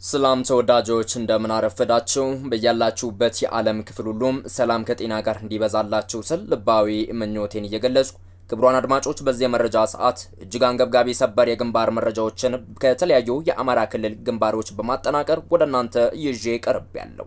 ሰላም ተወዳጆች እንደምን አረፈዳችሁ። በያላችሁበት የዓለም ክፍል ሁሉም ሰላም ከጤና ጋር እንዲበዛላችሁ ስል ልባዊ ምኞቴን እየገለጽኩ ክቡራን አድማጮች በዚህ የመረጃ ሰዓት እጅግ አንገብጋቢ ሰበር የግንባር መረጃዎችን ከተለያዩ የአማራ ክልል ግንባሮች በማጠናቀር ወደ እናንተ ይዤ ቀርቤያለሁ።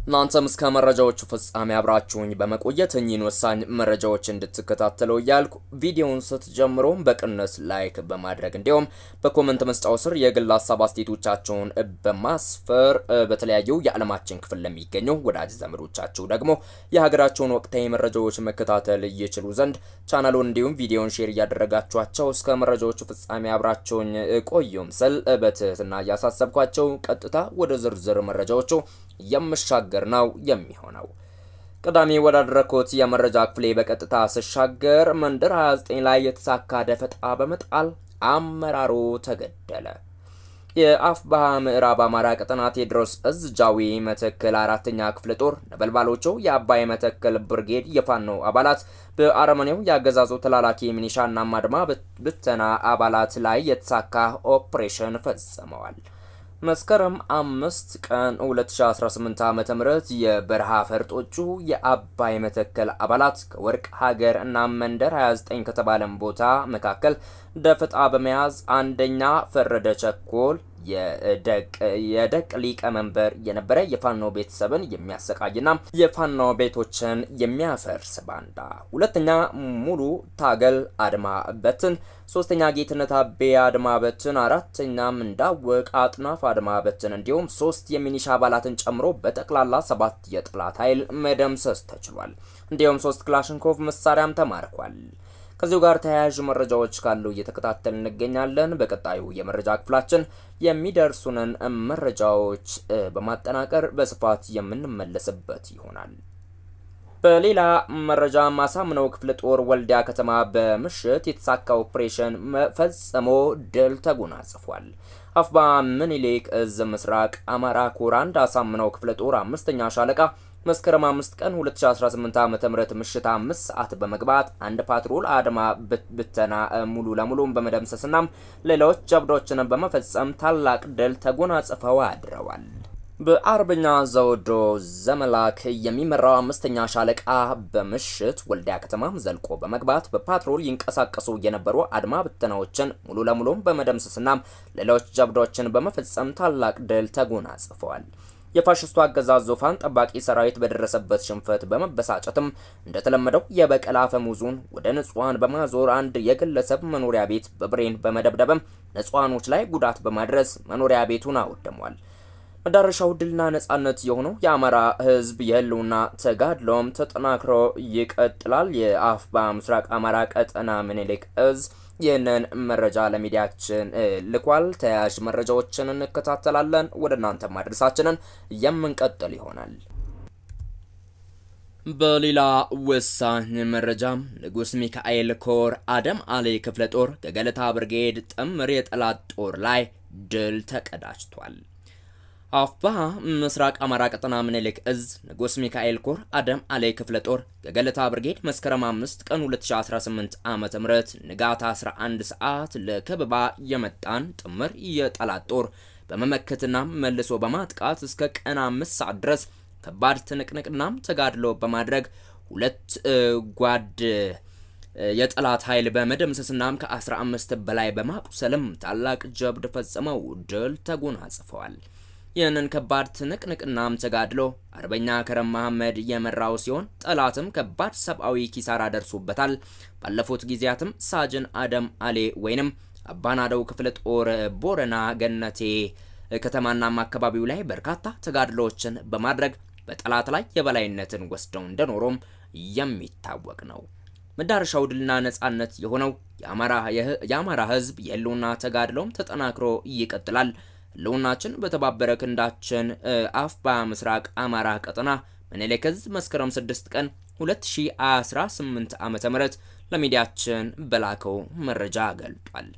እናንተም እስከ መረጃዎቹ ፍጻሜ አብራችሁኝ በመቆየት እኚህን ወሳኝ መረጃዎች እንድትከታተሉ እያልኩ ቪዲዮውን ስትጀምሩ በቅንነት ላይክ በማድረግ እንዲሁም በኮመንት መስጫው ስር የግል ሀሳብ አስተያየቶቻችሁን በማስፈር በተለያዩ የዓለማችን ክፍል ለሚገኙ ወዳጅ ዘመዶቻችሁ ደግሞ የሀገራቸውን ወቅታዊ መረጃዎች መከታተል ይችሉ ዘንድ ቻናሉን እንዲሁም ቪዲዮውን ሼር እያደረጋችኋቸው እስከ መረጃዎቹ ፍጻሜ አብራችሁኝ ቆዩም ስል በትህትና እያሳሰብኳቸው ቀጥታ ወደ ዝርዝር መረጃዎቹ የምሻገር ነው የሚሆነው። ቀዳሚ ወዳደረኩት የመረጃ ክፍሌ በቀጥታ ስሻገር መንደር 29 ላይ የተሳካ ደፈጣ በመጣል አመራሩ ተገደለ። የአፋብኃ ምዕራብ አማራ ቀጠና ቴዎድሮስ እዝ ጃዊ መተከል አራተኛ ክፍለ ጦር ነበልባሎቹ የአባይ መተከል ብርጌድ የፋኖ አባላት በአረመኔው ያገዛዙ ተላላኪ ሚኒሻና አድማ ብተና አባላት ላይ የተሳካ ኦፕሬሽን ፈጽመዋል። መስከረም 5 ቀን 2018 ዓ.ም የበረሃ ፈርጦቹ የአባይ መተከል አባላት ከወርቅ ሀገር እና መንደር 29 ከተባለም ቦታ መካከል ደፈጣ በመያዝ አንደኛ ፈረደ ቸኮል የደቅ ሊቀመንበር የነበረ የፋኖ ቤተሰብን የሚያሰቃይና የፋኖ ቤቶችን የሚያፈርስ ባንዳ፣ ሁለተኛ ሙሉ ታገል አድማ በትን፣ ሶስተኛ ጌትነት አቤ አድማ በትን፣ አራተኛም እንዳወቅ አጥናፍ አድማ በትን እንዲሁም 3 የሚኒሻ አባላትን ጨምሮ በጠቅላላ 7 የጠላት ኃይል መደምሰስ ተችሏል። እንዲሁም 3 ክላሽንኮቭ መሳሪያም ተማርኳል። ከዚሁ ጋር ተያያዥ መረጃዎች ካሉ እየተከታተልን እንገኛለን። በቀጣዩ የመረጃ ክፍላችን የሚደርሱንን መረጃዎች በማጠናቀር በስፋት የምንመለስበት ይሆናል። በሌላ መረጃ ማሳምነው ክፍለ ጦር ወልዲያ ከተማ በምሽት የተሳካ ኦፕሬሽን ፈጽሞ ድል ተጎናጽፏል። አፋብኃ ምኒልክ እዝ ምስራቅ አማራ ኮር 1 አሳምነው ክፍለ ጦር 5ኛ ሻለቃ መስከረም 5 ቀን 2018 ዓ.ም ምሽት 5 ሰዓት በመግባት አንድ ፓትሮል አድማ ብተና ሙሉ ለሙሉ በመደምሰስና ሌሎች ጀብዶችን በመፈጸም ታላቅ ድል ተጎናጽፈው አድረዋል። በአርበኛ ዘውዶ ዘመላክ የሚመራው 5ኛ ሻለቃ በምሽት ወልዲያ ከተማ ዘልቆ በመግባት በፓትሮል ይንቀሳቀሱ የነበሩ አድማ ብተናዎችን ሙሉ ለሙሉ በመደምሰስና ሌሎች ጀብዶችን በመፈጸም ታላቅ ድል ተጎናጽፈዋል። የፋሽስቱ አገዛዝ ዙፋን ጠባቂ ሰራዊት በደረሰበት ሽንፈት በመበሳጨትም እንደተለመደው የበቀል አፈሙዙን ወደ ንጹሃን በማዞር አንድ የግለሰብ መኖሪያ ቤት በብሬን በመደብደብም ንጹሃኖች ላይ ጉዳት በማድረስ መኖሪያ ቤቱን አወድሟል። መዳረሻው ድልና ነጻነት የሆነው የአማራ ሕዝብ የህልውና ተጋድሎም ተጠናክሮ ይቀጥላል። የአፋብኃ ምስራቅ አማራ ቀጠና ምኒልክ እዝ ይህንን መረጃ ለሚዲያችን ልኳል። ተያያዥ መረጃዎችን እንከታተላለን። ወደ እናንተ ማድረሳችንን የምንቀጥል ይሆናል። በሌላ ወሳኝ መረጃ ንጉስ ሚካኤል ኮር አደም አሌ ክፍለ ጦር ከገለታ ብርጌድ ጥምር የጠላት ጦር ላይ ድል ተቀዳጅቷል። አፋብኃ ምስራቅ አማራ ቀጠና ምኒልክ እዝ ንጉስ ሚካኤል ኮር አደም አሌ ክፍለ ጦር ከገለታ ብርጌድ መስከረም 5 ቀን 2018 ዓ.ም ንጋት 11 ሰዓት ለከበባ የመጣን ጥምር የጠላት ጦር በመመከትና መልሶ በማጥቃት እስከ ቀን 5 ሰዓት ድረስ ከባድ ትንቅንቅና ተጋድሎ በማድረግ ሁለት ጓድ የጠላት ኃይል በመደምሰስና ከ15 በላይ በማቁሰልም ታላቅ ጀብድ ፈጽመው ድል ተጎናጽፈዋል። ይህንን ከባድ ትንቅንቅና ተጋድሎ አርበኛ ከረም መሐመድ የመራው ሲሆን ጠላትም ከባድ ሰብአዊ ኪሳራ ደርሶበታል። ባለፉት ጊዜያትም ሳጅን አደም አሌ ወይንም አባናደው ክፍለ ጦር ቦረና ገነቴ ከተማና አካባቢው ላይ በርካታ ተጋድሎችን በማድረግ በጠላት ላይ የበላይነትን ወስደው እንደኖሩም የሚታወቅ ነው። መዳረሻው ድልና ነጻነት የሆነው የአማራ ሕዝብ የህልውና ተጋድሎም ተጠናክሮ ይቀጥላል። ህልውናችን በተባበረ ክንዳችን። አፋብኃ ምስራቅ አማራ ቀጠና ምኒልክ እዝ መስከረም 6 ቀን 2018 ዓ.ም ለሚዲያችን በላከው መረጃ ገልጧል።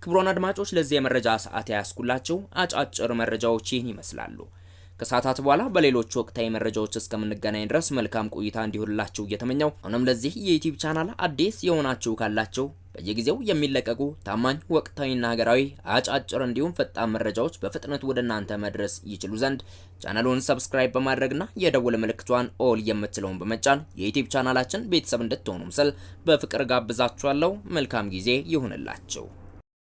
ክቡራን አድማጮች ለዚህ የመረጃ ሰዓት ያስኩላችሁ አጫጭር መረጃዎች ይህን ይመስላሉ። ከሰዓታት በኋላ በሌሎች ወቅታዊ መረጃዎች እስከምንገናኝ ድረስ መልካም ቆይታ እንዲሆንላችሁ እየተመኘው አሁንም ለዚህ የዩቲዩብ ቻናል አዲስ የሆናችሁ ካላችሁ በየጊዜው የሚለቀቁ ታማኝ ወቅታዊና ሀገራዊ አጫጭር እንዲሁም ፈጣን መረጃዎች በፍጥነት ወደ እናንተ መድረስ ይችሉ ዘንድ ቻናሉን ሰብስክራይብ በማድረግና የደወል ምልክቷን ኦል የምትለውን በመጫን የዩቲዩብ ቻናላችን ቤተሰብ እንድትሆኑ ስል በፍቅር ጋብዛችኋለሁ። መልካም ጊዜ ይሁንላችሁ።